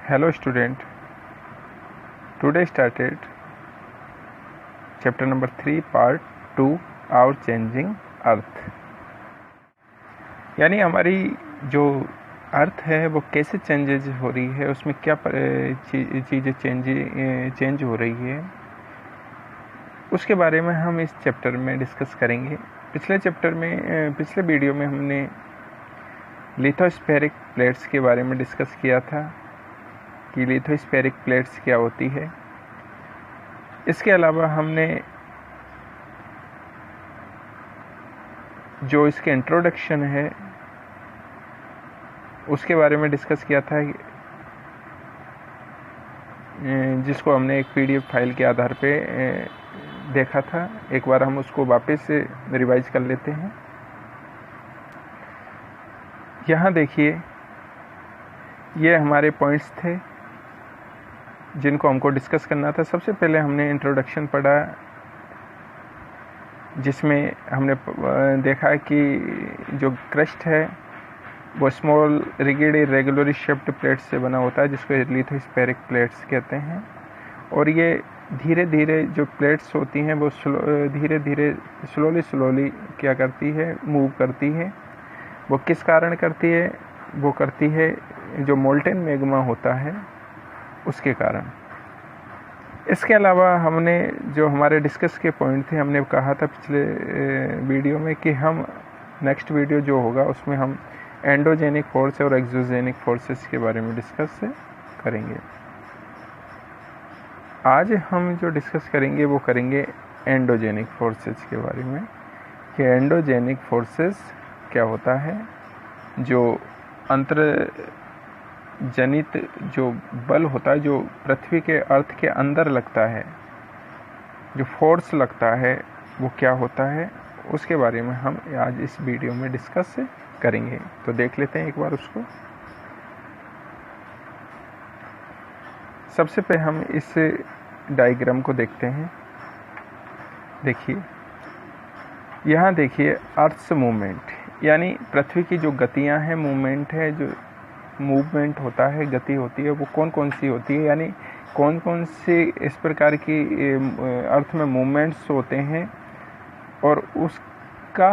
Hello student, today started chapter number 3 part 2 our changing earth। यानी हमारी जो अर्थ है वो कैसे चेंजेज हो रही है, उसमें क्या चीज़ें चेंज हो रही है, उसके बारे में हम इस चैप्टर में डिस्कस करेंगे। पिछले वीडियो में हमने लिथोस्फेरिक प्लेट्स के बारे में डिस्कस किया था कि लिथोस्फेरिक प्लेट्स क्या होती है। इसके अलावा हमने जो इसके इंट्रोडक्शन है उसके बारे में डिस्कस किया था, जिसको हमने एक पीडीएफ फाइल के आधार पे देखा था। एक बार हम उसको वापस से रिवाइज कर लेते हैं। यहाँ देखिए, ये हमारे पॉइंट्स थे जिनको हमको डिस्कस करना था। सबसे पहले हमने इंट्रोडक्शन पढ़ा, जिसमें हमने देखा कि जो क्रस्ट है वो small rigid irregularly shaped plates से बना होता है, जिसको लिथोस्फेरिक प्लेट्स कहते हैं। और ये धीरे धीरे जो प्लेट्स होती हैं वो धीरे धीरे स्लोली क्या करती है, मूव करती है। वो किस कारण करती है? वो करती है जो मोल्टेन मैग्मा होता है उसके कारण। इसके अलावा हमने जो हमारे डिस्कस के पॉइंट थे, हमने कहा था पिछले वीडियो में कि हम नेक्स्ट वीडियो जो होगा उसमें हम एंडोजेनिक फोर्स और एक्सोजेनिक फोर्सेस के बारे में डिस्कस करेंगे। आज हम जो डिस्कस करेंगे वो करेंगे एंडोजेनिक फोर्सेस के बारे में, कि एंडोजेनिक फोर्सेस क्या होता है। जो अंतर जनित जो बल होता है, जो पृथ्वी के अर्थ के अंदर लगता है, जो फोर्स लगता है, वो क्या होता है, उसके बारे में हम आज इस वीडियो में डिस्कस करेंगे। तो देख लेते हैं एक बार उसको। सबसे पहले हम इस डायग्राम को देखते हैं। देखिए, यहाँ देखिए अर्थ्स मूवमेंट, यानी पृथ्वी की जो गतियाँ हैं, मूवमेंट है, जो मूवमेंट होता है, गति होती है, वो कौन कौन सी होती है, यानी कौन कौन से इस प्रकार की अर्थ में मूवमेंट्स होते हैं और उसका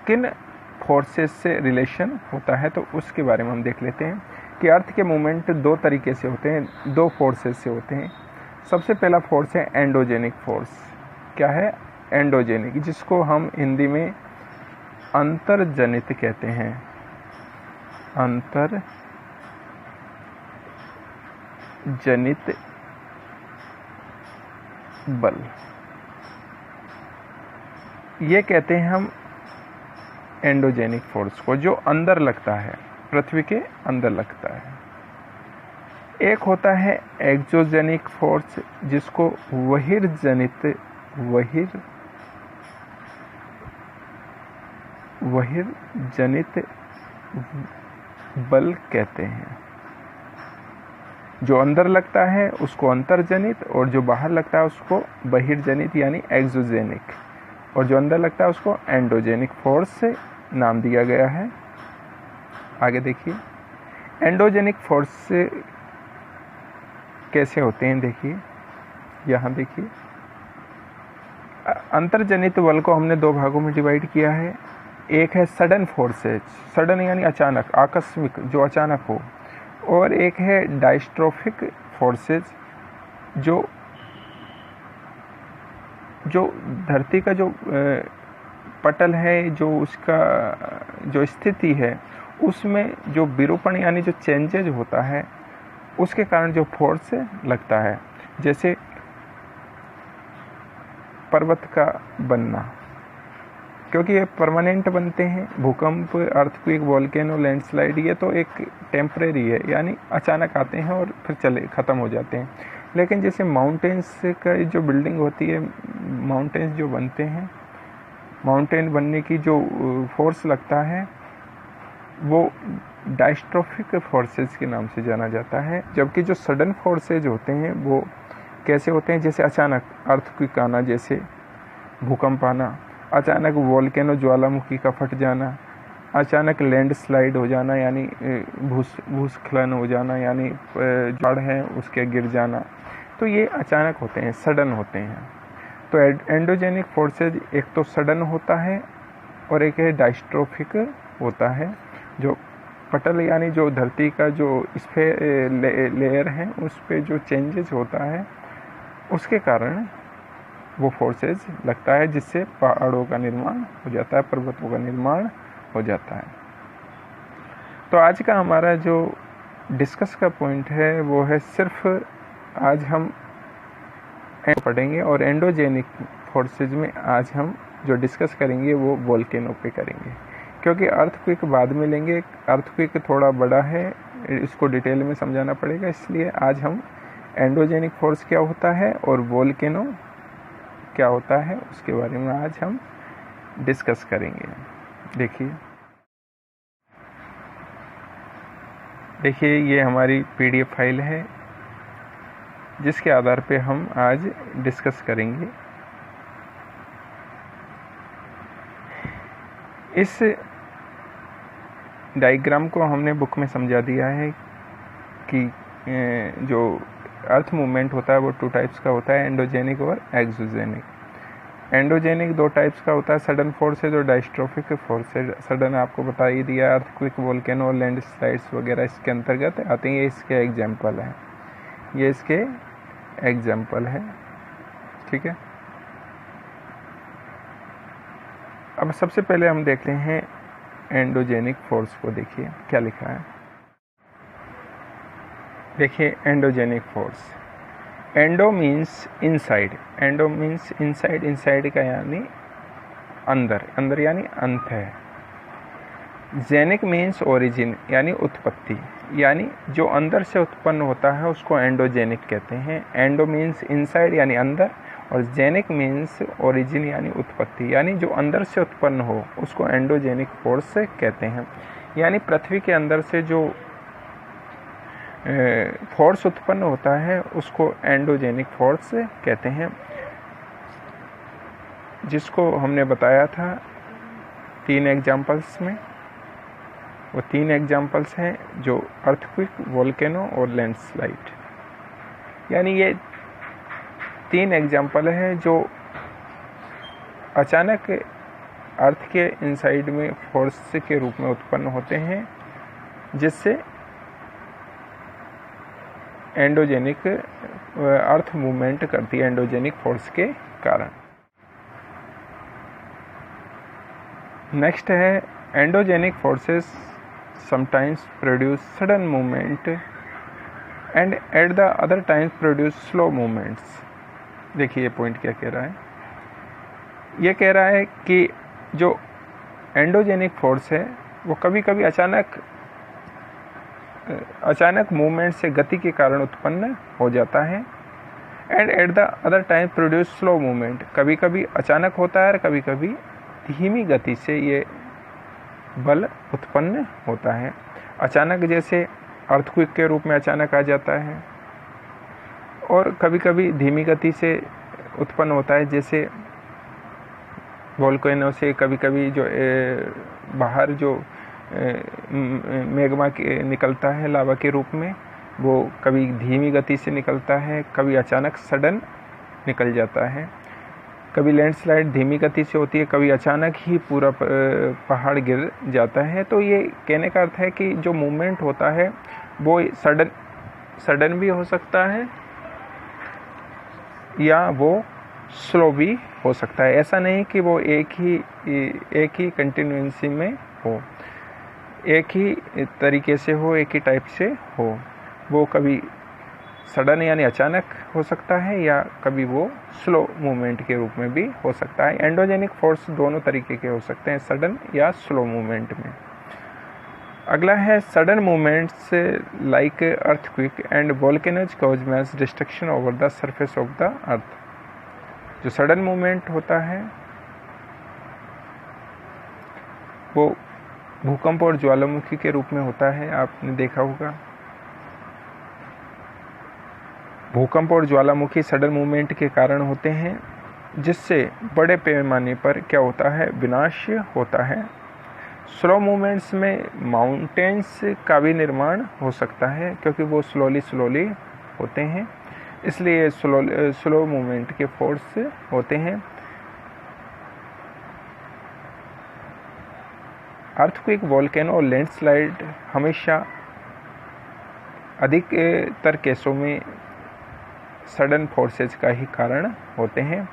किन फोर्सेस से रिलेशन होता है। तो उसके बारे में हम देख लेते हैं कि अर्थ के मूवमेंट दो तरीके से होते हैं, दो फोर्सेस से होते हैं। सबसे पहला फोर्स है एंडोजेनिक फोर्स। क्या है? एंडोजेनिक, जिसको हम हिंदी में अंतर्जनित कहते हैं। अंतर्जनित बल, ये कहते हैं हम एंडोजेनिक फोर्स को, जो अंदर लगता है, पृथ्वी के अंदर लगता है। एक होता है एक्सोजेनिक फोर्स, जिसको बहिर्जनित बल कहते हैं। जो अंदर लगता है उसको अंतर्जनित, और जो बाहर लगता है उसको बहिर्जनित यानी एक्सोजेनिक, और जो अंदर लगता है उसको एंडोजेनिक फोर्स से नाम दिया गया है। आगे देखिए, एंडोजेनिक फोर्स से कैसे होते हैं। देखिए, यहाँ देखिए, अंतर्जनित बल को हमने दो भागों में डिवाइड किया है। एक है सडन फोर्सेज, सडन यानी अचानक, आकस्मिक, जो अचानक हो, और एक है डायस्ट्रोफिक फोर्सेज, जो धरती का जो पटल है, जो उसका जो स्थिति है, उसमें जो विरूपण यानी जो चेंजेज होता है, उसके कारण जो फोर्स लगता है। जैसे पर्वत का बनना, क्योंकि ये परमानेंट बनते हैं। भूकंप, अर्थक्वेक, वोल्केनो, लैंडस्लाइड, ये तो एक टेम्परेरी है, यानी अचानक आते हैं और फिर ख़त्म हो जाते हैं। लेकिन जैसे माउंटेन्स का जो बिल्डिंग होती है, माउंटेन्स जो बनते हैं, माउंटेन बनने की जो फोर्स लगता है, वो डायस्ट्रोफिक फोर्सेस के नाम से जाना जाता है। जबकि जो सडन फोर्सेज होते हैं वो कैसे होते हैं? जैसे अचानक अर्थक्वेक आना, जैसे भूकंप आना, अचानक वोल्केनो ज्वालामुखी का फट जाना, अचानक लैंडस्लाइड हो जाना यानी भूस्खलन हो जाना, यानी झाड़ है उसके गिर जाना, तो ये अचानक होते हैं, सडन होते हैं। तो एंडोजेनिक फोर्सेज एक तो सडन होता है और एक है डायस्ट्रोफिक होता है। जो पटल यानी जो धरती का जो इस पे लेयर है उस पे जो चेंजेस होता है उसके कारण वो फोर्सेज लगता है, जिससे पहाड़ों का निर्माण हो जाता है, पर्वतों का निर्माण हो जाता है। तो आज का हमारा जो डिस्कस का पॉइंट है वो है, सिर्फ आज हम पढ़ेंगे और एंडोजेनिक फोर्सेज में आज हम जो डिस्कस करेंगे वो वोल्केनो पे करेंगे, क्योंकि अर्थक्वेक बाद में लेंगे। अर्थक्वेक थोड़ा बड़ा है, इसको डिटेल में समझाना पड़ेगा, इसलिए आज हम एंडोजेनिक फोर्स क्या होता है और वोल्केनो क्या होता है उसके बारे में आज हम डिस्कस करेंगे। देखिए ये हमारी PDF फाइल है जिसके आधार पे हम आज डिस्कस करेंगे। इस डायग्राम को हमने बुक में समझा दिया है कि जो अर्थ मूवमेंट होता है वो 2 टाइप्स का होता है, एंडोजेनिक और एक्सोजेनिक। एंडोजेनिक 2 टाइप्स का होता है, सडन फोर्सेज और डायस्ट्रोफिक फोर्सेज। सडन आपको बता ही दिया, अर्थक्वेक, वोल्केनो और लैंडस्लाइड्स वगैरह इसके अंतर्गत आते हैं। ये इसके एग्जाम्पल है, ठीक है। अब सबसे पहले हम देखते हैं एंडोजेनिक फोर्स को। देखिए क्या लिखा है, देखिए endogenic force. Endo means inside, endo means inside, inside का यानी अंदर, अंदर यानी अंत है। जेनिक मीन्स ओरिजिन यानी उत्पत्ति, यानी जो अंदर से उत्पन्न होता है उसको एंडोजेनिक कहते हैं। एंडो मीन्स इनसाइड यानी अंदर, और जेनिक मीन्स ओरिजिन यानी उत्पत्ति, यानी जो अंदर से उत्पन्न हो उसको एंडोजेनिक फोर्स कहते हैं। यानी पृथ्वी के अंदर से जो फोर्स उत्पन्न होता है उसको एंडोजेनिक फोर्स कहते हैं, जिसको हमने बताया था 3 एग्जाम्पल्स में। वो 3 एग्जाम्पल्स हैं जो अर्थक्वेक, वोल्केनो और लैंडस्लाइड। यानी ये 3 एग्जाम्पल हैं जो अचानक अर्थ के इनसाइड में फोर्स के रूप में उत्पन्न होते हैं, जिससे एंडोजेनिक अर्थ मूवमेंट करती है एंडोजेनिक फोर्स के कारण। नेक्स्ट है endogenic forces sometimes produce sudden movement and at the other times produce slow movements। देखिए ये पॉइंट क्या कह रहा है, ये कह रहा है कि जो एंडोजेनिक फोर्स है वो कभी कभी अचानक मूवमेंट से, गति के कारण उत्पन्न हो जाता है। And at the other time produce slow movement, कभी कभी अचानक होता है और कभी कभी धीमी गति से ये बल उत्पन्न होता है। अचानक जैसे अर्थक्वेक के रूप में अचानक आ जाता है, और कभी कभी धीमी गति से उत्पन्न होता है, जैसे वोल्केनो से कभी कभी जो बाहर जो मैग्मा निकलता है लावा के रूप में, वो कभी धीमी गति से निकलता है, कभी अचानक सडन निकल जाता है। कभी लैंडस्लाइड धीमी गति से होती है, कभी अचानक ही पूरा पहाड़ गिर जाता है। तो ये कहने का अर्थ है कि जो मूवमेंट होता है वो सडन भी हो सकता है या वो स्लो भी हो सकता है। ऐसा नहीं कि वो एक ही कंटिन्यूएंसी में हो, एक ही तरीके से हो, एक ही टाइप से हो। वो कभी सडन यानी अचानक हो सकता है, या कभी वो स्लो मूवमेंट के रूप में भी हो सकता है। एंडोजेनिक फोर्स दोनों तरीके के हो सकते हैं, सडन या स्लो मूवमेंट में। अगला है sudden movements like earthquake and volcanoes cause mass destruction over the surface of the earth. जो सडन मूवमेंट होता है वो भूकंप और ज्वालामुखी के रूप में होता है, आपने देखा होगा। भूकंप और ज्वालामुखी सडन मूवमेंट के कारण होते हैं, जिससे बड़े पैमाने पर क्या होता है, विनाश होता है। स्लो मूवमेंट्स में माउंटेन्स का भी निर्माण हो सकता है क्योंकि वो स्लोली होते हैं, इसलिए स्लो मूवमेंट के फोर्स होते हैं। अर्थक्वेक, वोल्केनो और लैंडस्लाइड हमेशा अधिकतर केसों में सडन फोर्सेज का ही कारण होते हैं।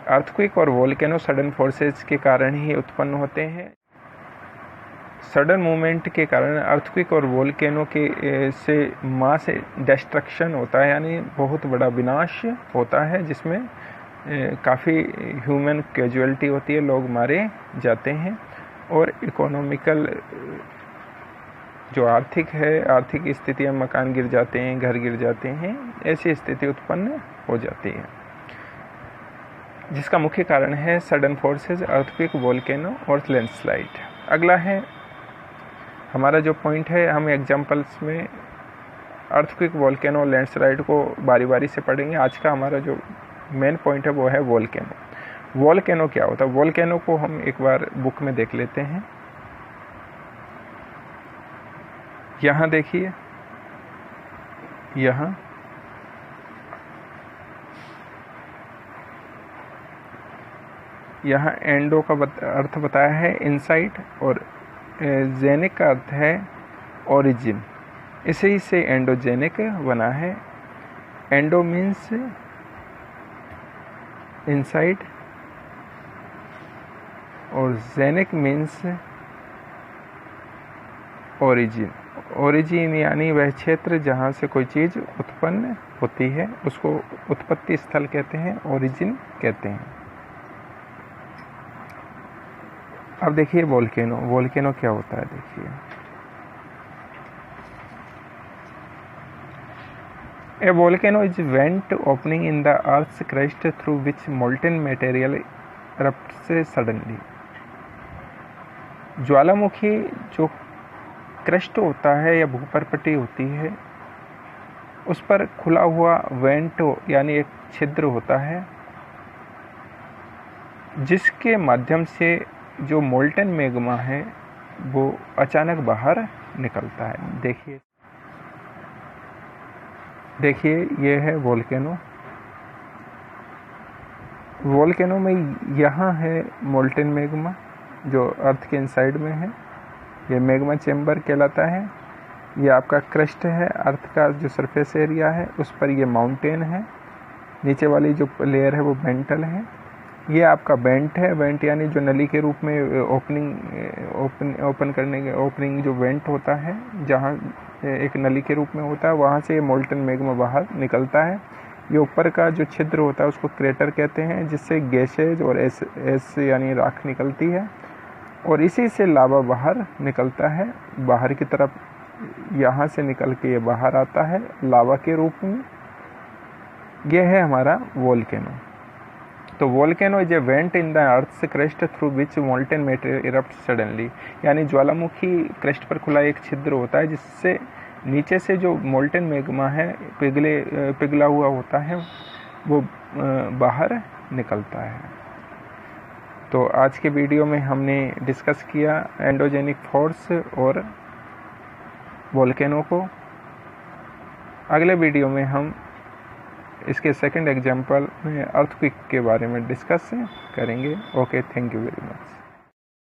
अर्थक्वेक और वोल्केनो सडन फोर्सेज के कारण ही उत्पन्न होते हैं। सडन मूवमेंट के कारण अर्थक्वेक और वोल्केनो के से मास डिस्ट्रक्शन होता है, यानी बहुत बड़ा विनाश होता है, जिसमें काफ़ी ह्यूमन कैजुअलिटी होती है, लोग मारे जाते हैं और इकोनॉमिकल जो आर्थिक स्थितियाँ, मकान गिर जाते हैं, घर गिर जाते हैं, ऐसी स्थिति उत्पन्न हो जाती है, जिसका मुख्य कारण है सडन फोर्सेज, अर्थक्वेक, वोल्केनो और लैंडस्लाइड। अगला है हमारा जो पॉइंट है, हम एग्जांपल्स में अर्थक्वेक, वोल्केनो और लैंडस्लाइड को बारी बारी से पढ़ेंगे। आज का हमारा जो मेन पॉइंट है वो है वोल्केनो। वोल्केनो क्या होता है? वोल्केनो को हम एक बार बुक में देख लेते हैं। यहाँ देखिए, यहाँ एंडो का अर्थ बताया है इनसाइड, और जेनिक का अर्थ है ओरिजिन, इसी से एंडोजेनिक बना है। एंडो मीन्स इनसाइड और जेनिक मीन्स ओरिजिन। ओरिजिन यानी वह क्षेत्र जहाँ से कोई चीज़ उत्पन्न होती है, उसको उत्पत्ति स्थल कहते हैं, ओरिजिन कहते हैं। अब देखिए वोल्केनो क्या होता है, देखिए। A volcano is vent opening in the earth's crust through which molten material erupts suddenly. ज्वालामुखी जो क्रस्ट होता है या भूपर्पटी होती है, उस पर खुला हुआ वेंट यानी एक छिद्र होता है, जिसके माध्यम से जो मोल्टन मैग्मा है वो अचानक बाहर निकलता है। देखिए ये है वोल्केनो। वोल्केनो में यहाँ है मोल्टन मैग्मा जो अर्थ के इनसाइड में है, ये मैग्मा चेम्बर कहलाता है। ये आपका क्रस्ट है, अर्थ का जो सरफेस एरिया है उस पर ये माउंटेन है, नीचे वाली जो लेयर है वो वेंटल है। ये आपका वेंट है, वेंट यानी जो नली के रूप में ओपन करने के ओपनिंग जो वेंट होता है, जहाँ एक नली के रूप में होता है, वहाँ से ये मोल्टन मैग्मा बाहर निकलता है। ये ऊपर का जो छिद्र होता है उसको क्रेटर कहते हैं, जिससे गैसेज और एस यानी राख निकलती है, और इसी से लावा बाहर निकलता है, बाहर की तरफ यहाँ से निकल के ये बाहर आता है लावा के रूप में। यह है हमारा वोल्केनो। तो volcano is a vent in the earth's crust through which molten material erupts suddenly, यानी ज्वालामुखी क्रस्ट पर खुला एक छिद्र होता है, जिससे नीचे से जो मोल्टन मैग्मा है पिघला हुआ होता है वो बाहर निकलता है। तो आज के वीडियो में हमने डिस्कस किया एंडोजेनिक फोर्स और वोल्केनो को। अगले वीडियो में हम इसके सेकंड एग्जाम्पल में अर्थक्वेक के बारे में डिस्कस करेंगे। Okay, thank you very much.